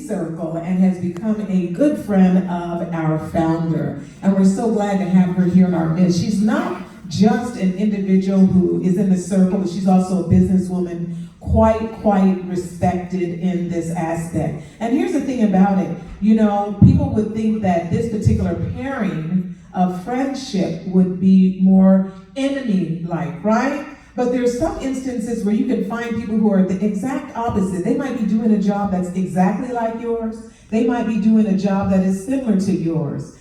circle and has become a good friend of our founder. And we're so glad to have her here in our midst. She's not just an individual who is in the circle, but she's also a businesswoman, quite respected in this aspect. And here's the thing about it, you know, people would think that this particular pairing of friendship would be more enemy-like, right? But there's some instances where you can find people who are the exact opposite. They might be doing a job that's exactly like yours. They might be doing a job that is similar to yours.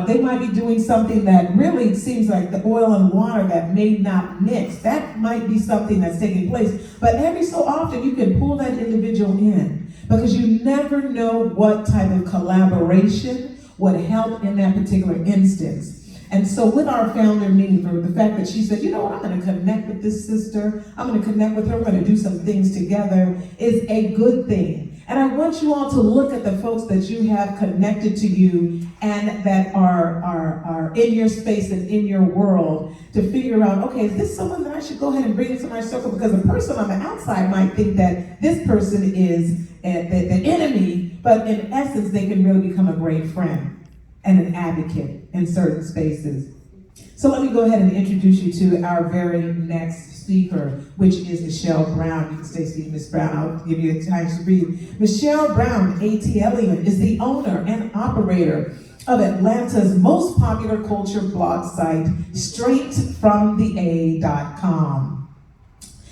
They might be doing something that really seems like the oil and water that may not mix. That might be something that's taking place. But every so often you can pull that individual in because you never know what type of collaboration would help in that particular instance. And so with our founder meeting, for the fact that she said, you know what, I'm going to connect with this sister, I'm going to connect with her, we're going to do some things together, is a good thing. And I want you all to look at the folks that you have connected to you and that are in your space and in your world to figure out, okay, is this someone that I should go ahead and bring into my circle? Because a person on the outside might think that this person is the enemy, but in essence, they can really become a great friend and an advocate in certain spaces. So let me go ahead and introduce you to our very next speaker, which is Michelle Brown. You can stay seated, Ms. Brown. I'll give you a time to breathe. Michelle Brown, ATLian, is the owner and operator of Atlanta's most popular culture blog site, StraightFromTheA.com.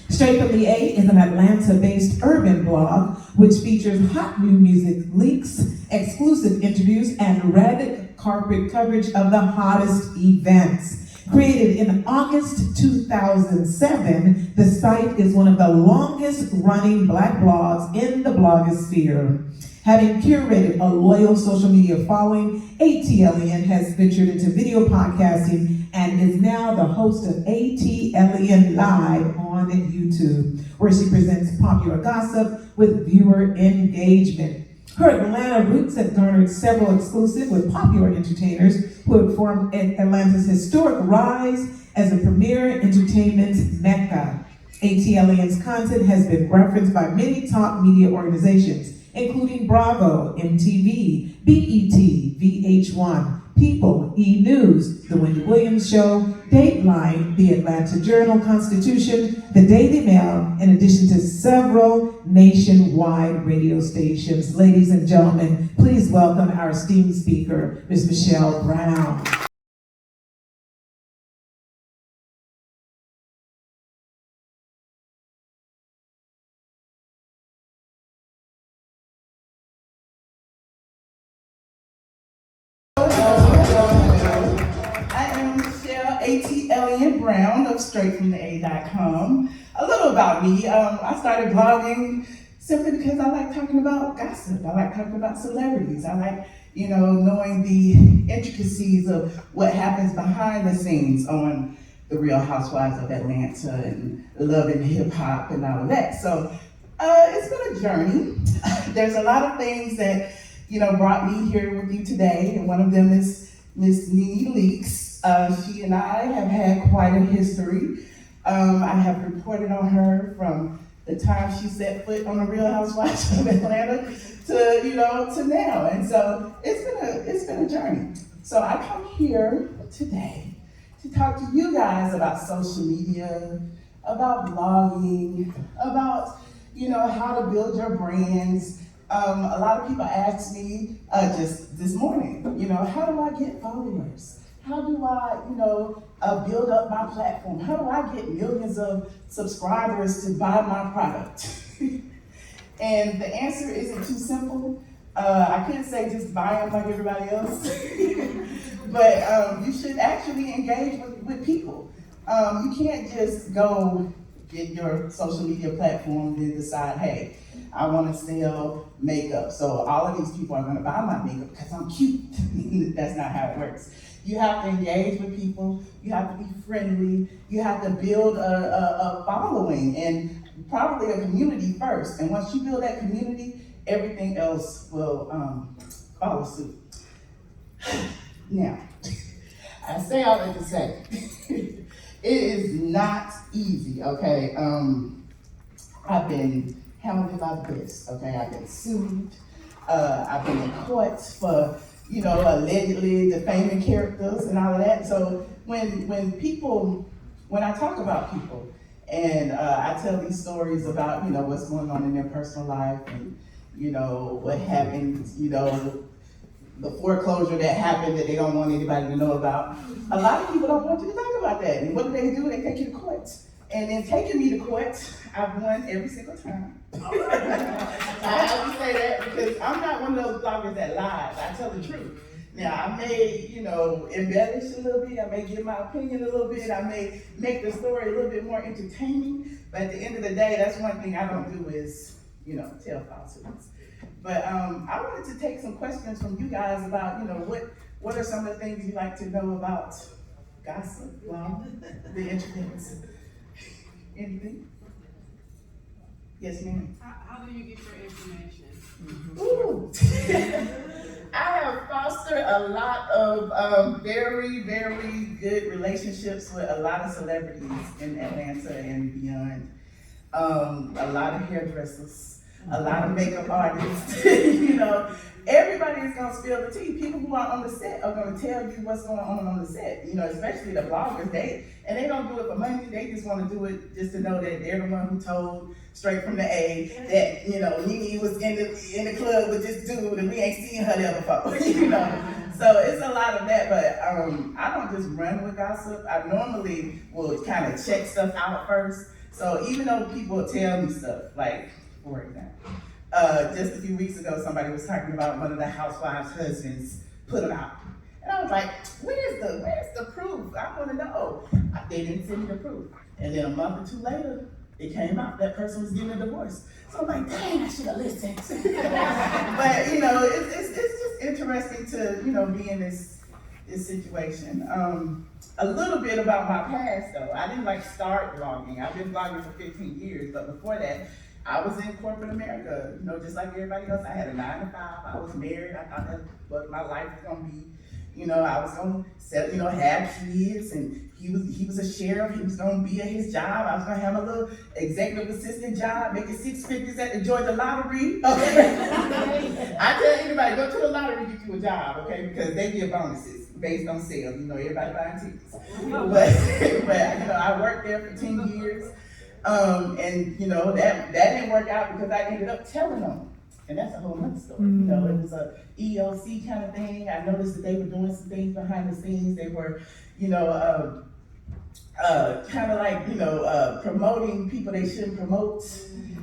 Straight From The A is an Atlanta-based urban blog which features hot new music leaks, exclusive interviews, and red carpet coverage of the hottest events. Created in August 2007, the site is one of the longest-running Black blogs in the blogosphere. Having curated a loyal social media following, ATLian has ventured into video podcasting and is now the host of ATLian Live on YouTube, where she presents popular gossip with viewer engagement. Her Atlanta roots have garnered several exclusives with popular entertainers who have formed Atlanta's historic rise as a premier entertainment mecca. ATLian's content has been referenced by many top media organizations, including Bravo, MTV, BET, VH1, People, E! News, The Wendy Williams Show, Dateline, The Atlanta Journal Constitution, The Daily Mail, in addition to several nationwide radio stations. Ladies and gentlemen, please welcome our esteemed speaker, Ms. Michelle Brown. ATLian Brown of StraightFromTheA.com. A little about me. I started blogging simply because I like talking about gossip. I like talking about celebrities. I like, knowing the intricacies of what happens behind the scenes on The Real Housewives of Atlanta and Love and Hip Hop and all of that. So it's been a journey. There's a lot of things that, brought me here with you today, and one of them is Miss Nene Leakes. She and I have had quite a history. I have reported on her from the time she set foot on the Real Housewives of Atlanta to now. And so it's been a journey. So I come here today to talk to you guys about social media, about blogging, about how to build your brands. A lot of people ask me just this morning, how do I get followers? How do I, build up my platform? How do I get millions of subscribers to buy my product? And the answer isn't too simple. I couldn't say just buy them like everybody else, but you should actually engage with people. You can't just go get your social media platform and decide, hey, I want to sell makeup, so all of these people are going to buy my makeup because I'm cute. That's not how it works. You have to engage with people, you have to be friendly, you have to build a following and probably a community first. And once you build that community, everything else will follow suit. Now, I say all that to say, it is not easy, okay? I've been hounded by this, okay? I've been sued. I've been in courts for, allegedly defaming characters and all of that. So when I talk about people and I tell these stories about, what's going on in their personal life and, what happened, the foreclosure that happened that they don't want anybody to know about. A lot of people don't want you to talk about that. And what do? They take you to court. And in taking me to court, I've won every single time. I have to say that because I'm not one of those bloggers that lies. I tell the truth. Now, I may, embellish a little bit. I may give my opinion a little bit. I may make the story a little bit more entertaining. But at the end of the day, that's one thing I don't do is, tell falsehoods. But I wanted to take some questions from you guys about, what are some of the things you like to know about gossip, the internet? Anything? Yes, ma'am. How do you get your information? Mm-hmm. Ooh. I have fostered a lot of very, very good relationships with a lot of celebrities in Atlanta and beyond. A lot of hairdressers, a lot of makeup artists. Everybody is gonna spill the tea. People who are on the set are gonna tell you what's going on the set. Especially the bloggers. They don't do it for money. They just want to do it just to know that they're the one who told straight from the A that Nene was in the club with this dude and we ain't seen her there before. So it's a lot of that. But I don't just run with gossip. I normally will kind of check stuff out first. So even though people tell me stuff, like for example. Just a few weeks ago, somebody was talking about one of the housewives' husbands put them out. And I was like, where's the proof? I want to know. They didn't send me the proof. And then a month or two later, it came out that person was getting a divorce. So I'm like, dang, I should have listened. But, it's just interesting to, be in this situation. A little bit about my past, though. I didn't start blogging. I've been blogging for 15 years, but before that, I was in corporate America, just like everybody else. I had a 9 to 5. I was married. I thought that's what my life was gonna be. I was gonna set, have kids, and he was a sheriff. He was gonna be at his job. I was gonna have a little executive assistant job, making 6 figures at the Georgia lottery. Okay. I tell anybody, go to the lottery, get you a job, okay? Because they give bonuses based on sales. Everybody buying tickets. But I worked there for 10 years. That didn't work out because I ended up telling them. And that's a whole other story. It was a ELC kind of thing. I noticed that they were doing some things behind the scenes. They were, kind of like, promoting people they shouldn't promote.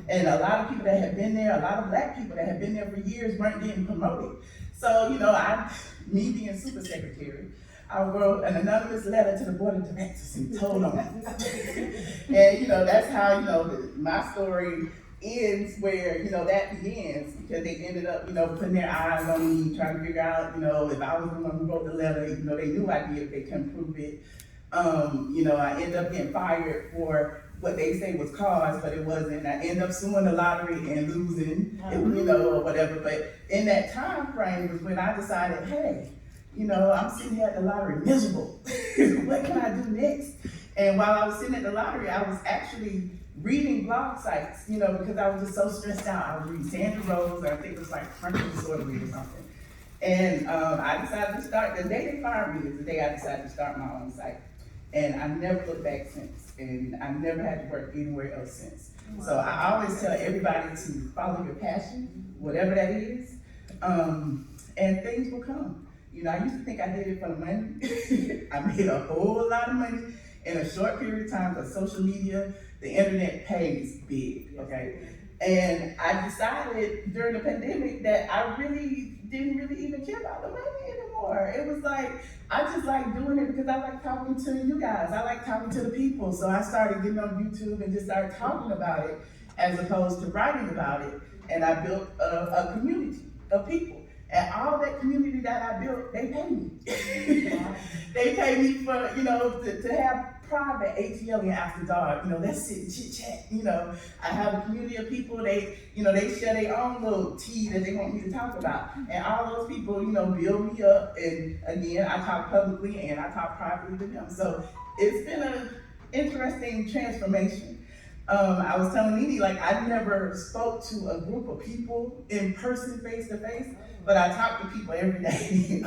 And a lot of people that had been there, a lot of Black people that had been there for years weren't getting promoted. So, me being super secretary, I wrote an anonymous letter to the board of directors and told them. And that's how my story ends, where that begins, because they ended up putting their eyes on me, trying to figure out if I was the one who wrote the letter, even though they knew I did, they couldn't prove it. I ended up getting fired for what they say was cause, but it wasn't. I ended up suing the lottery and losing, or whatever. But in that time frame was when I decided, hey, I'm sitting here at the lottery miserable. What can I do next? And while I was sitting at the lottery, I was actually reading blog sites, because I was just so stressed out. I was reading Sandra Rose, or I think it was like Frontal Disorderly or something. And I decided to start, the day they fired me is the day I decided to start my own site. And I never looked back since. And I never had to work anywhere else since. So I always tell everybody to follow your passion, whatever that is, and things will come. I used to think I did it for the money. I made a whole lot of money in a short period of time, because social media, the internet pays big, okay? And I decided during the pandemic that I really didn't even care about the money anymore. It was like, I just like doing it because I like talking to you guys. I like talking to the people. So I started getting on YouTube and just started talking about it as opposed to writing about it. And I built a community of people. And all that community that I built, they pay me. They pay me for, to have private ATL and after dark, let's sit and chit chat. I have a community of people, they share their own little tea that they want me to talk about. And all those people, build me up. And again, I talk publicly and I talk privately to them. So it's been an interesting transformation. I was telling Nene, like, I never spoke to a group of people in person, face to face, but I talk to people every day.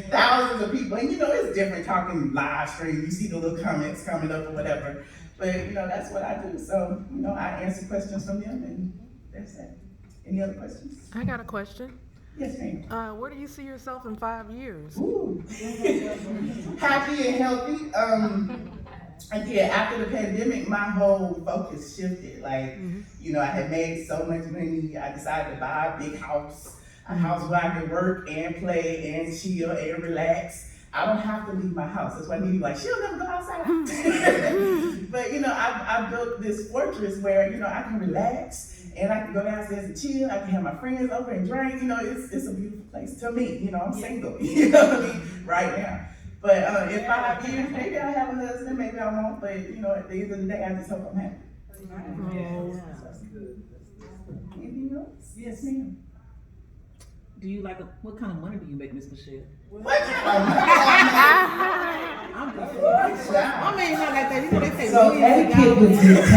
Thousands of people. And it's different talking live stream. You see the little comments coming up or whatever. But, that's what I do. So, I answer questions from them, and that's it. Any other questions? I got a question. Yes, ma'am. Where do you see yourself in 5 years? Ooh. Happy and healthy. Again, after the pandemic, my whole focus shifted. Like, I had made so much money. I decided to buy a big house, a house where I can work and play and chill and relax. I don't have to leave my house. That's why Nene like, she'll never go outside. But I built this fortress where I can relax and I can go downstairs and chill. I can have my friends over and drink. It's a beautiful place to me. I'm single. You know what I mean? Right now. But in 5 years, maybe I'll have a husband, maybe I won't. But at the end of the day, I just hope I'm happy. Anything else? Yes, ma'am. Do you what kind of money do you make, Miss Michelle? What kind of I'm just I mean, not like that. They say So etiquette would dictate.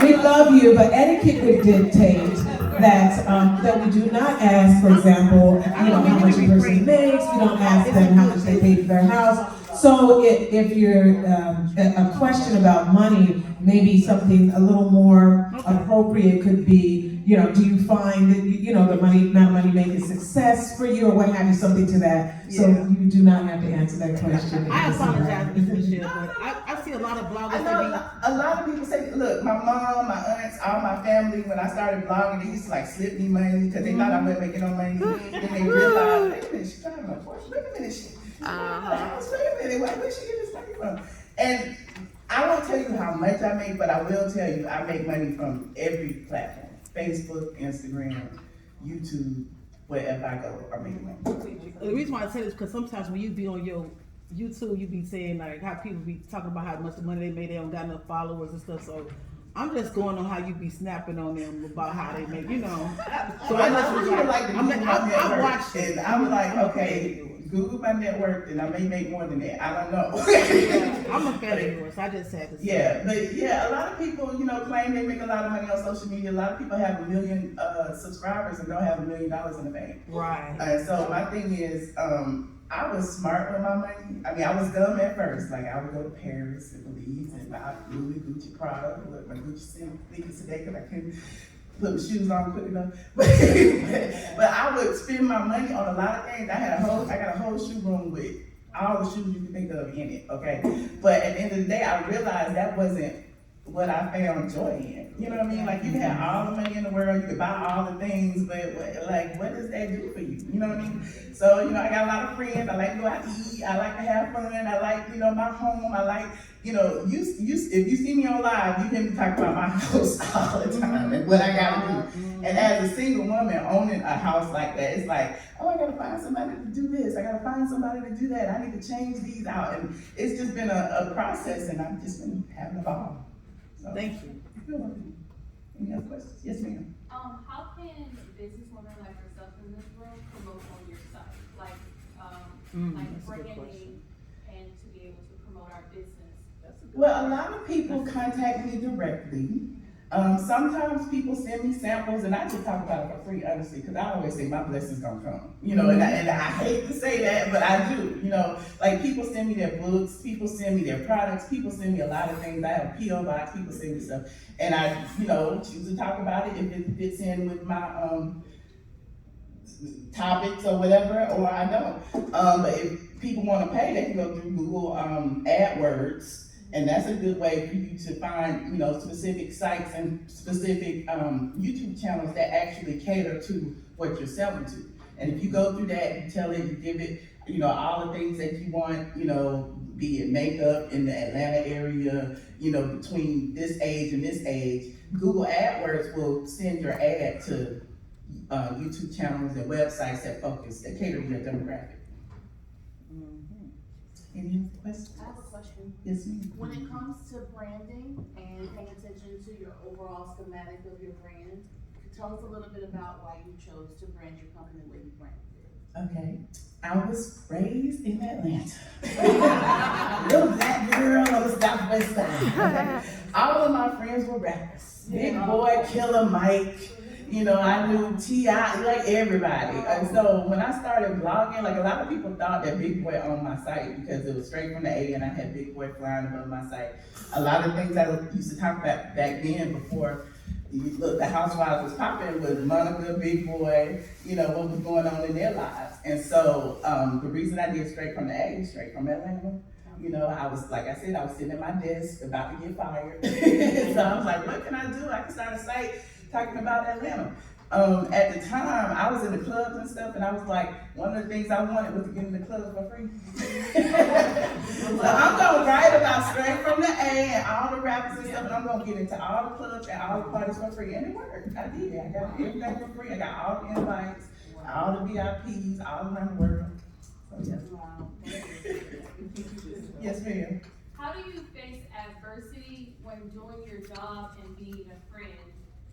We love you, but etiquette would dictate that we do not ask, for example, how much a person makes. We don't ask them how much they pay for their house. So if you're a question about money, maybe something a little more appropriate could be, do you find that the amount of money you make is success for you, or what have you, something to that. So you do not have to answer that question. I apologize, Miss Michelle, but I see a lot of bloggers. I know a lot of people say, look, my mom, my aunts, all my family, when I started blogging, they used to slip me money because they thought I wasn't making no money. Then they realized, wait a minute, she's driving a Porsche. Wait a minute, wait a minute, where she get this money from? And I won't tell you how much I make, but I will tell you I make money from every platform. Facebook, Instagram, YouTube, wherever I go, I make money. The reason why I say this is because sometimes when you be on your YouTube, you be saying how people be talking about how much money they made, they don't got enough followers and stuff. So I'm just going on how you be snapping on them about how they make, So I watched it. And I was like, okay, Google my net worth, and I may make more than that. I don't know. I'm a fan of yours. I just had to say. Yeah, but a lot of people, claim they make a lot of money on social media. A lot of people have 1 million subscribers and don't have $1 million in the bank. Right. So my thing is, I was smart with my money. I mean, I was dumb at first. Like, I would go to Paris and Belize and buy Louis, Gucci, Prada. Look, my Gucci sneakers today because I couldn't put my shoes on quick enough. But I would spend my money on a lot of things. I got a whole shoe room with all the shoes you can think of in it, okay? But at the end of the day, I realized that wasn't what I found joy in. You know what I mean? Like, you can have all the money in the world, you can buy all the things, but what does that do for you? You know what I mean? So, I got a lot of friends. I like to go out to eat. I like to have fun. I like, my home. I like, if you see me on live, you hear me talk about my house all the time and what I gotta do. And as a single woman owning a house like that, it's like, oh, I gotta find somebody to do this. I gotta find somebody to do that. I need to change these out. And it's just been a process, and I've just been having a ball. So, thank you. You're welcome. Any other questions? Yes, ma'am. How can business women like yourself in this room promote on your site? Like branding and to be able to promote our business? Well, a lot of people contact me directly. Sometimes people send me samples, and I just talk about it for free, honestly, because I always say my blessings gonna come. And I hate to say that, but I do. Like, people send me their books, people send me their products, people send me a lot of things. I have a P.O. box, people send me stuff, and I, choose to talk about it if it fits in with my topics or whatever, or I don't. But if people want to pay, they can go through Google AdWords. And that's a good way for you to find, specific sites and specific YouTube channels that actually cater to what you're selling to. And if you go through that, you tell it, you give it, all the things that you want, be it makeup in the Atlanta area, between this age and this age, Google AdWords will send your ad to YouTube channels and websites that cater to your demographic. Any other questions? I have a question. Yes, ma'am. When it comes to branding and paying attention to your overall schematic of your brand, tell us a little bit about why you chose to brand your company the way you branded it. Okay. I was raised in Atlanta. Little black girl on the southwest side. All of my friends were rappers. Big Boy, Killer Mike. You know, I knew T.I., like everybody. And so when I started blogging, like a lot of people thought that Big Boy owned my site because it was straight from the A and I had Big Boy flying above my site. A lot of things I used to talk about back then before the Housewives was popping was Monica, Big Boy, you know, what was going on in their lives. And so the reason I did straight from the A, straight from Atlanta, you know, I was, like I said, I was sitting at my desk about to get fired. So I was like, what can I do? I can start a site talking about Atlanta. At the time, I was in the clubs and stuff, and I was like, one of the things I wanted was to get in the clubs for free. So I'm gonna write about straight from the A and all the rappers and stuff, and I'm gonna get into all the clubs and all the parties for free. And it worked. I did. I got everything for free. I got all the invites, all the VIPs, all around the world. So yeah. Yes, ma'am. How do you face adversity when doing your job and being a friend?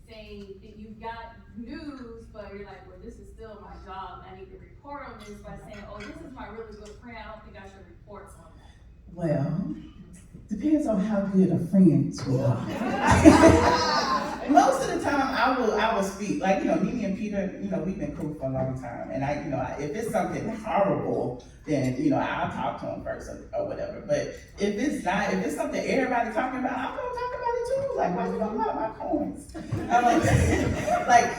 Saying that you've got news, but you're like, well, this is still my job. I need to report on this by saying, oh, this is my really good friend. I don't think I should report on that. Well, depends on how good of friends we are. Most of the time, I will speak. Like, you know, Nene and Peter, you know, we've been cool for a long time. And I, you know, if it's something horrible, then, you know, I'll talk to them first or whatever. But if it's not, if it's something everybody's talking about, I'm gonna talk about it too. Like, why you don't pop my coins? Like,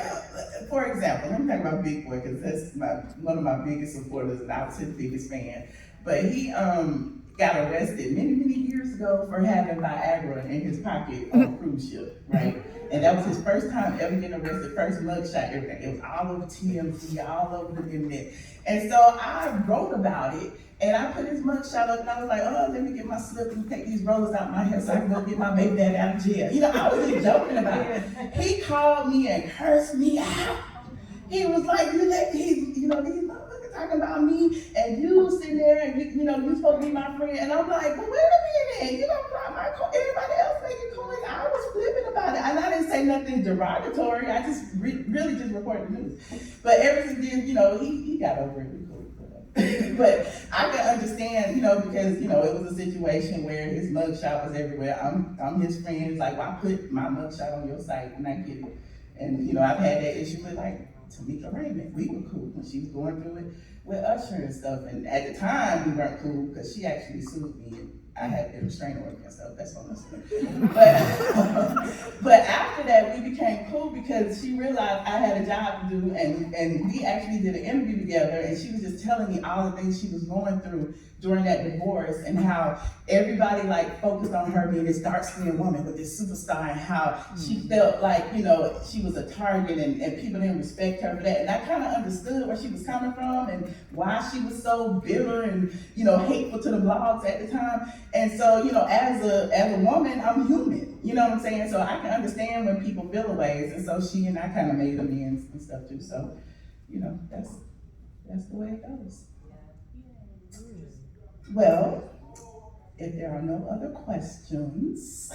for example, let me talk about Big Boy, because that's one of my biggest supporters, and I was his biggest fan. But he got arrested many years ago for having Viagra in his pocket on a cruise ship, right? And that was his first time ever getting arrested, first mugshot, everything. It was all over TMZ, all over the internet. And so I wrote about it, and I put his mugshot up, and I was like, oh, let me get my slip and take these rollers out my hair so I can go get my baby daddy out of jail. You know, I was just joking about it. He called me and cursed me out. He was like, you know, these motherfuckers talking about me, and you sitting there, and you know, you supposed to be my friend. And I'm like, but wait a minute, you don't block my coin. Everybody else making coins. I was flipping about it. And I didn't say nothing derogatory. I just really just reported the news. But ever since then, you know, he got over it. But I can understand, you know, because, you know, it was a situation where his mugshot was everywhere. I'm his friend. It's like, well, I put my mugshot on your site, and I get it. And, you know, I've had that issue with, like, Tamika Raymond. We were cool when she was going through it with Usher and stuff. And at the time, we weren't cool because she actually sued me. And I had a restraining order and stuff. That's what I'm saying. But after that, we became cool because she realized I had a job to do. And we actually did an interview together. And she was just telling me all the things she was going through during that divorce, and how everybody like focused on her being this dark-skinned woman with this superstar, and how she felt like, you know, she was a target, and people didn't respect her for that. And I kind of understood where she was coming from and why she was so bitter and, you know, hateful to the blogs at the time. And so, you know, as a woman, I'm human, you know what I'm saying? So I can understand when people feel the ways. And so she and I kind of made amends and stuff too. So, you know, that's the way it goes. Well, if there are no other questions,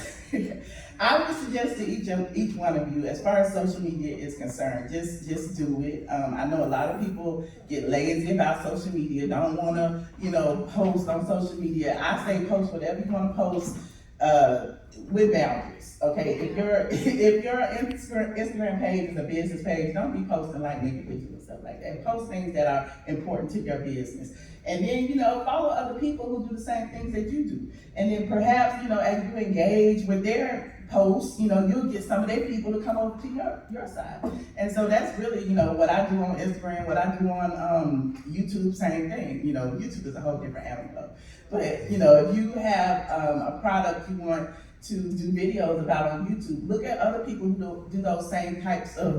I would suggest to each one of you, as far as social media is concerned, just do it. I know a lot of people get lazy about social media, don't want to, you know, post on social media. I say post whatever you want to post with boundaries. Okay, if your Instagram page is a business page, don't be posting like naked pictures and stuff like that. Post things that are important to your business. And then, you know, follow other people who do the same things that you do. And then perhaps, you know, as you engage with their posts, you know, you'll get some of their people to come over to your side. And so that's really, you know, what I do on Instagram, what I do on YouTube, same thing. You know, YouTube is a whole different animal. But, you know, if you have a product you want to do videos about on YouTube, look at other people who do those same types of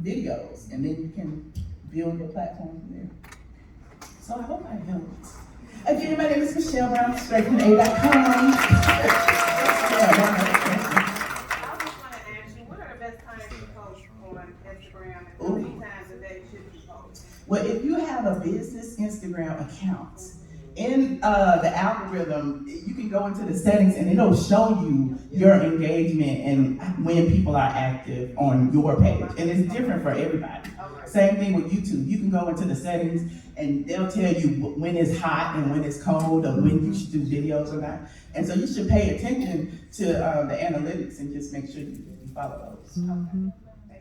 videos, and then you can build your platform from there. So I hope I helped. Again, my name is Michelle Brown, straight from A.com. I just want to ask you, what are the best times to post on Instagram, and how many times a day should you post? Well, if you have a business Instagram account, in the algorithm, you can go into the settings and it'll show you your engagement and when people are active on your page. And it's different for everybody. Same thing with YouTube. You can go into the settings and they'll tell you when it's hot and when it's cold or when you should do videos or not. And so you should pay attention to the analytics and just make sure you follow those.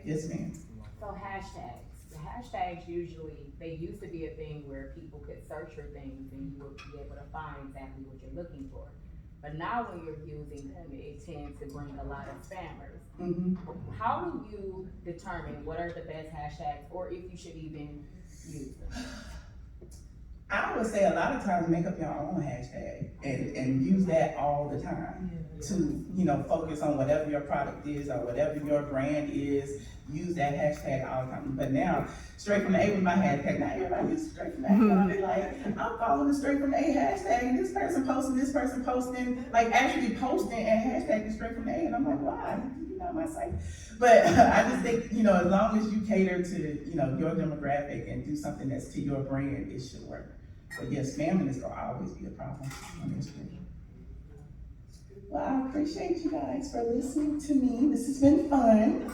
Yes, ma'am. So hashtags. The hashtags usually, they used to be a thing where people could search for things and you would be able to find exactly what you're looking for. But now when you're using them, it tends to bring a lot of spammers. How do you determine what are the best hashtags or if you should even use them? I would say a lot of times make up your own hashtag and use that all the time to, focus on whatever your product is or whatever your brand is. Use that hashtag all the time. But now, straight from the A with my hashtag, now everybody uses straight from the A. I'll be like, I'm following the straight from the A hashtag, and this person posting, like actually posting and hashtagging straight from the A. And I'm like, why? You're not my site. But I just think, as long as you cater to, your demographic and do something that's to your brand, it should work. But yes, spamming is gonna always be a problem on Instagram. Well, I appreciate you guys for listening to me. This has been fun.